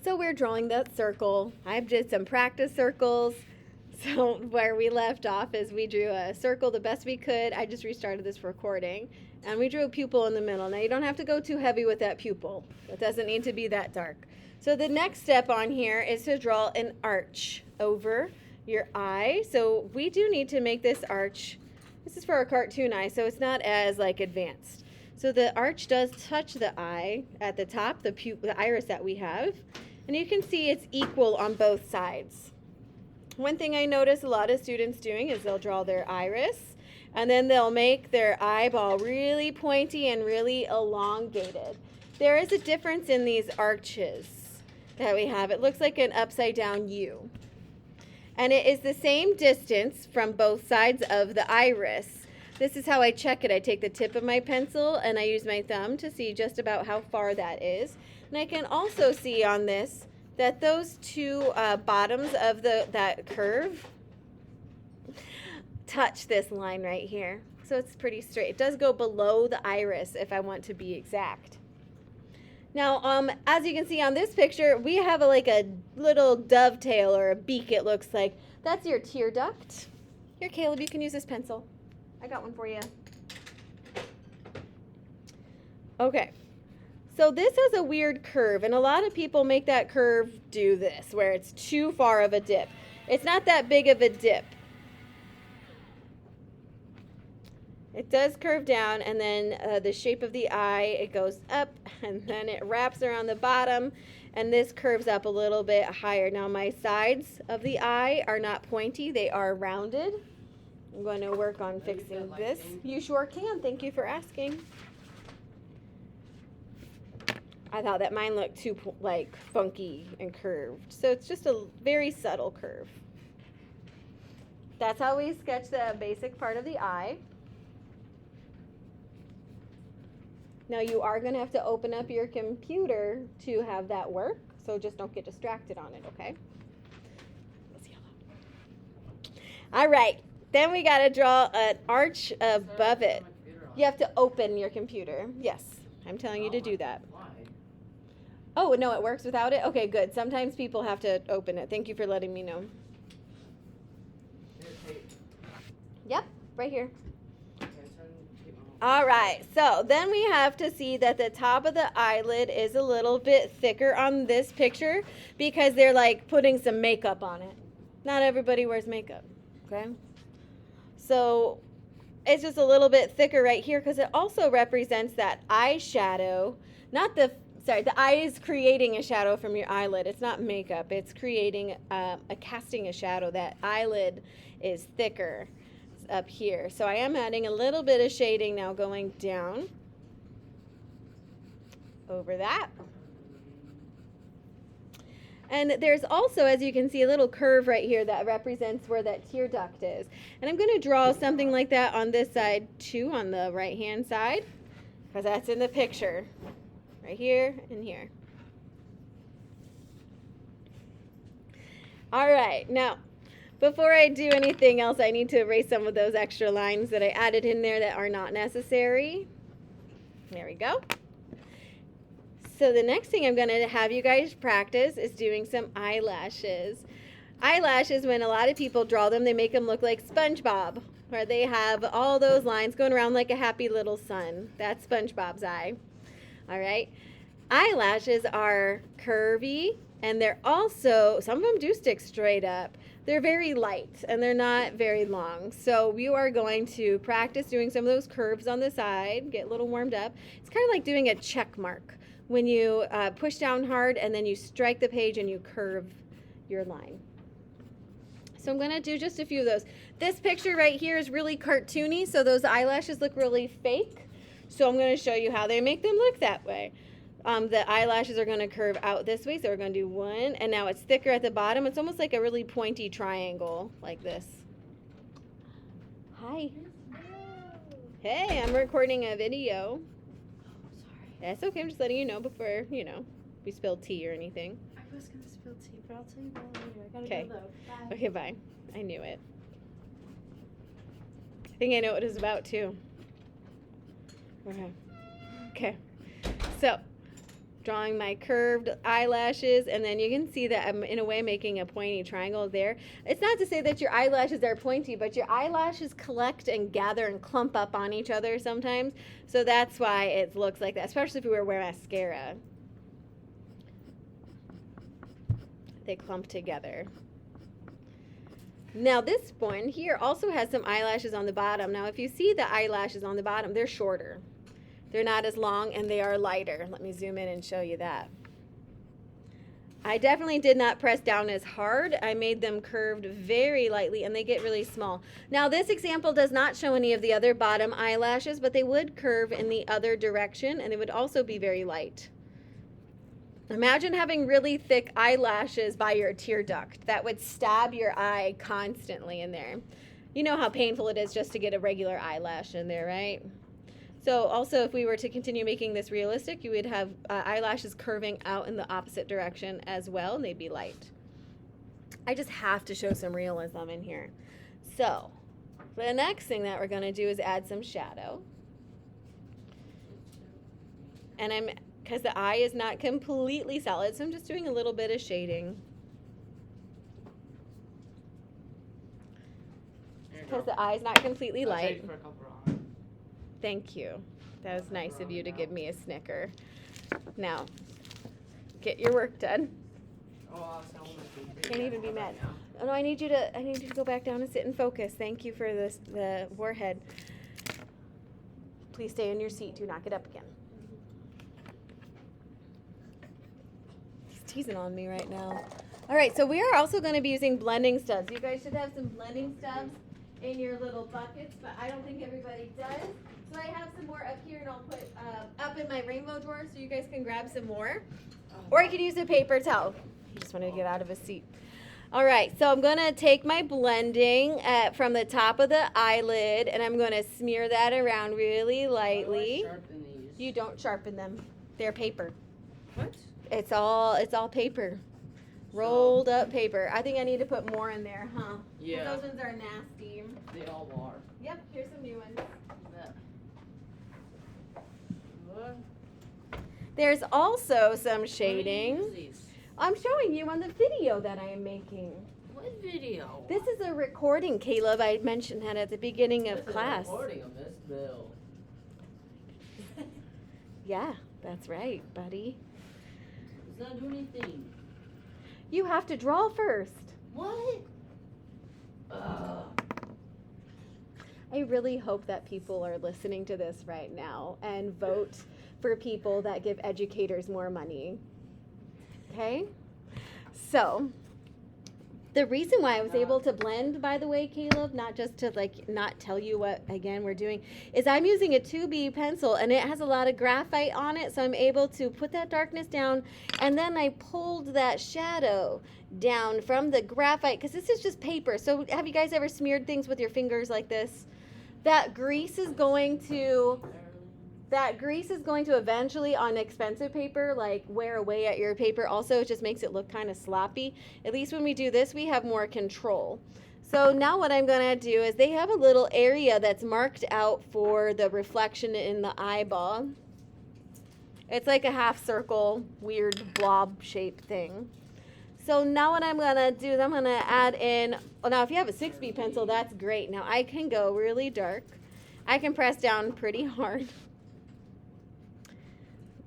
So we're drawing that circle. I've did some practice circles. So where we left off is we drew a circle the best we could. I just restarted this recording. And we drew a pupil in the middle. Now you don't have to go too heavy with that pupil. It doesn't need to be that dark. So the next step on here is to draw an arch over your eye. So we do need to make this arch. This is for a cartoon eye, so it's not as like advanced. So the arch does touch the eye at the top, the iris that we have. And you can see it's equal on both sides. One thing I notice a lot of students doing is they'll draw their iris and then they'll make their eyeball really pointy and really elongated. There is a difference in these arches that we have. It looks like an upside down U. And it is the same distance from both sides of the iris. This is how I check it. I take the tip of my pencil and I use my thumb to see just about how far that is. And I can also see on this that those two bottoms of that curve touch this line right here. So it's pretty straight. It does go below the iris if I want to be exact. Now, as you can see on this picture, we have like a little dovetail or a beak, it looks like. That's your tear duct. Here, Caleb, you can use this pencil. I got one for you. Okay. So this has a weird curve, and a lot of people make that curve do this, where it's too far of a dip. It's not that big of a dip. It does curve down, and then the shape of the eye, it goes up, and then it wraps around the bottom, and this curves up a little bit higher. Now my sides of the eye are not pointy, they are rounded. I'm going to work on fixing this. You sure can, thank you for asking. I thought that mine looked too like funky and curved. So it's just a very subtle curve. That's how we sketch the basic part of the eye. Now you are going to have to open up your computer to have that work. So just don't get distracted on it, okay? All right. Then we got to draw an arch above it. You have to open your computer. Yes, I'm telling you to do that. Oh, no, it works without it? Okay, good. Sometimes people have to open it. Thank you for letting me know. Yep, right here. All right, so then we have to see that the top of the eyelid is a little bit thicker on this picture because they're like putting some makeup on it. Not everybody wears makeup, okay? So it's just a little bit thicker right here because it also represents that eyeshadow, not the eye is creating a shadow from your eyelid. It's not makeup. It's creating casting a shadow. That eyelid is thicker up here. So I am adding a little bit of shading now going down over that. And there's also, as you can see, a little curve right here that represents where that tear duct is. And I'm going to draw something like that on this side too, on the right-hand side, because that's in the picture. Right here and here. All right, now, before I do anything else, I need to erase some of those extra lines that I added in there that are not necessary. There we go. So the next thing I'm going to have you guys practice is doing some eyelashes. Eyelashes, when a lot of people draw them, they make them look like SpongeBob, where they have all those lines going around like a happy little sun. That's SpongeBob's eye. All right. Eyelashes are curvy, and they're also, some of them do stick straight up. They're very light, and they're not very long. So you are going to practice doing some of those curves on the side, get a little warmed up. It's kind of like doing a check mark when you push down hard, and then you strike the page and you curve your line. So I'm going to do just a few of those. This picture right here is really cartoony, so those eyelashes look really fake. So I'm going to show you how they make them look that way. The eyelashes are going to curve out this way, so we're going to do one, and now it's thicker at the bottom. It's almost like a really pointy triangle, like this. Hi. Hey, I'm recording a video. Sorry. That's okay, I'm just letting you know before, we spill tea or anything. I was going to spill tea, but I'll tell you about it later. I got to go though. Bye. Okay, bye. I knew it. I think I know what it's about, too. Okay. So drawing my curved eyelashes, and then you can see that I'm in a way making a pointy triangle there. It's not to say that your eyelashes are pointy, but your eyelashes collect and gather and clump up on each other sometimes. So that's why it looks like that, especially if you wear mascara. They clump together. Now this one here also has some eyelashes on the bottom. Now if you see the eyelashes on the bottom, they're shorter. They're not as long and they are lighter. Let me zoom in and show you that. I definitely did not press down as hard. I made them curved very lightly and they get really small. Now this example does not show any of the other bottom eyelashes, but they would curve in the other direction and they would also be very light. Imagine having really thick eyelashes by your tear duct. That would stab your eye constantly in there. You know how painful it is just to get a regular eyelash in there, right? So also if we were to continue making this realistic, you would have eyelashes curving out in the opposite direction as well, and they'd be light. I just have to show some realism in here. So the next thing that we're going to do is add some shadow. And because the eye is not completely solid, so I'm just doing a little bit of shading. Because the eye is not completely light. Thank you. That was nice of you to give me a snicker. Now, get your work done. Can't even be mad. Oh no, I need you to go back down and sit and focus. Thank you for this, the warhead. Please stay in your seat. Do not get up again. He's teasing on me right now. All right, so we are also going to be using blending stubs. You guys should have some blending stubs in your little buckets, but I don't think everybody does. So I have some more up here, and I'll put up in my rainbow drawer so you guys can grab some more. Or you could use a paper towel. I just wanted to get out of a seat. All right, so I'm going to take my blending from the top of the eyelid, and I'm going to smear that around really lightly. You don't sharpen them. They're paper. What? It's all paper. Rolled up paper. I think I need to put more in there, huh? Yeah. Those ones are nasty. They all are. Yep, here's some new ones. What? There's also some shading. What are these? I'm showing you on the video that I am making. What video? This is a recording, Caleb. I mentioned that at the beginning of class. This is a recording of Miss Bill. Yeah, that's right, buddy. It's not doing anything. You have to draw first. What? I really hope that people are listening to this right now and vote for people that give educators more money. Okay? So, the reason why I was able to blend, by the way, Caleb, not just to not tell you what, again, we're doing, is I'm using a 2B pencil and it has a lot of graphite on it, so I'm able to put that darkness down, and then I pulled that shadow down from the graphite, because this is just paper. So have you guys ever smeared things with your fingers like this? That grease is going to eventually on expensive paper wear away at your paper. Also, it just makes it look kind of sloppy. At least when we do this, we have more control. So now what I'm going to do is they have a little area that's marked out for the reflection in the eyeball. It's like a half circle, weird blob shaped thing. So now what I'm going to do is I'm going to add in, well, now if you have a 6B pencil, that's great. Now I can go really dark. I can press down pretty hard.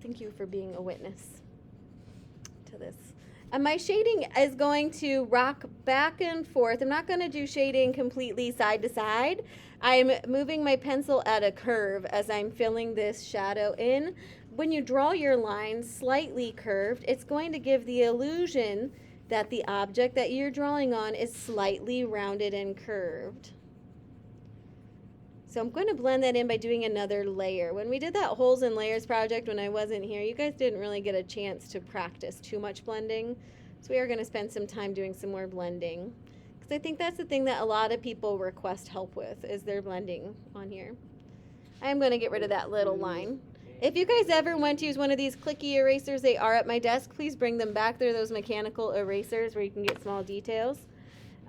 Thank you for being a witness to this. And my shading is going to rock back and forth. I'm not going to do shading completely side to side. I'm moving my pencil at a curve as I'm filling this shadow in. When you draw your lines slightly curved, it's going to give the illusion that the object that you're drawing on is slightly rounded and curved. So I'm going to blend that in by doing another layer. When we did that holes and layers project when I wasn't here, you guys didn't really get a chance to practice too much blending. So we are going to spend some time doing some more blending, because I think that's the thing that a lot of people request help with, is their blending on here. I'm going to get rid of that little line. If you guys ever want to use one of these clicky erasers, they are at my desk. Please bring them back. They're those mechanical erasers where you can get small details.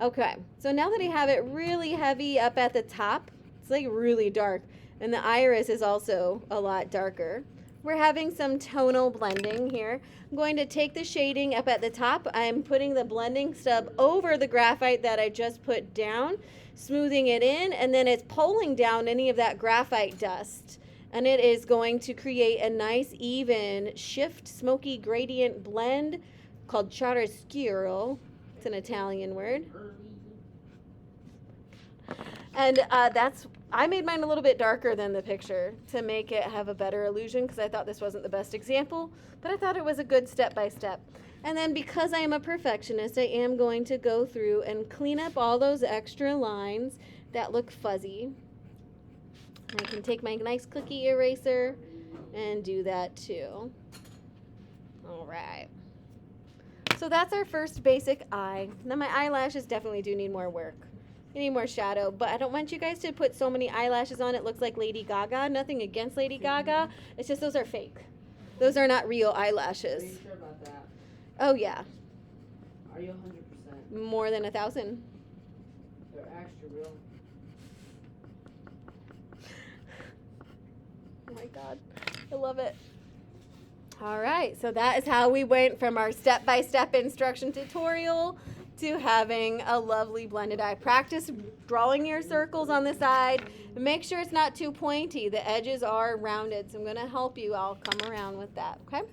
Okay, so now that I have it really heavy up at the top, it's like really dark, and the iris is also a lot darker. we're having some tonal blending here. I'm going to take the shading up at the top. I'm putting the blending stub over the graphite that I just put down, smoothing it in, and then it's pulling down any of that graphite dust. And it is going to create a nice, even, shift, smoky gradient blend called chiaroscuro. It's an Italian word. And I made mine a little bit darker than the picture to make it have a better illusion because I thought this wasn't the best example, but I thought it was a good step-by-step. And then because I am a perfectionist, I am going to go through and clean up all those extra lines that look fuzzy. I can take my nice clicky eraser and do that too. All right. So that's our first basic eye. Now my eyelashes definitely do need more work. You need more shadow, but I don't want you guys to put so many eyelashes on it looks like Lady Gaga. Nothing against Lady Gaga. It's just those are fake. Those are not real eyelashes. Are you sure about that? Oh yeah, Are you 100%? more than 1,000. They're extra real. Oh my God, I love it. All right, so that is how we went from our step-by-step instruction tutorial to having a lovely blended eye. Practice drawing your circles on the side. Make sure it's not too pointy. The edges are rounded, so I'm going to help you. I'll come around with that, okay?